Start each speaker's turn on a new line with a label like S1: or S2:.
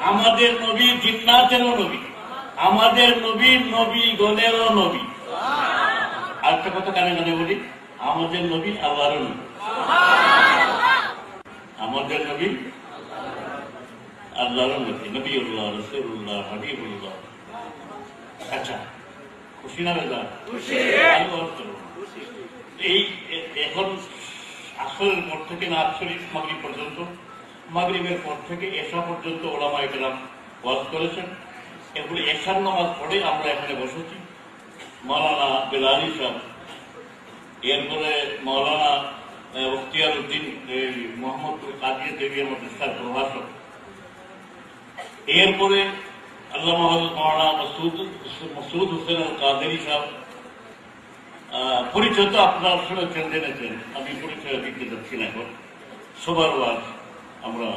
S1: আমাদের নবী জিন্নাতেরও নবী, আমাদের নবী নবীগণেরও নবী। আরেকটা কথা কানে কানে বলি, আমাদের নবী আল্লাহরও নবী, আমাদের নবী আল্লাহরও নবী, নবীউল্লাহ, রাসূলুল্লাহ, হাবিবুল্লাহ। আচ্ছা, খুশি না বেজা? এই এখন আসরের পর থেকে নাত শরীফ মাগরিব পর্যন্ত, মাগরিবের পর থেকে এশা পর্যন্ত ওলামায়ে কেরাম ওয়াজ করেছেন। এরপরে এশার নামাজ পড়ে আমরা এখানে বসেছি। মাওলানা বেলালী সাহেব, এরপরে মাওলানা বখতিয়ার উদ্দিন মোহাম্মদপুর কাদিয়া দেবিয়া মাদ্রাসার প্রভাষক, এরপরে আল্লামা মাওলানা মাসুদ হোসেন আল কাদেরী সাহেব। পরিচয় তো আপনারা শুনেছেন, জেনেছেন, আমি পরিচয় দিতে যাচ্ছি না। এখন সবার ওয়াজ আমরা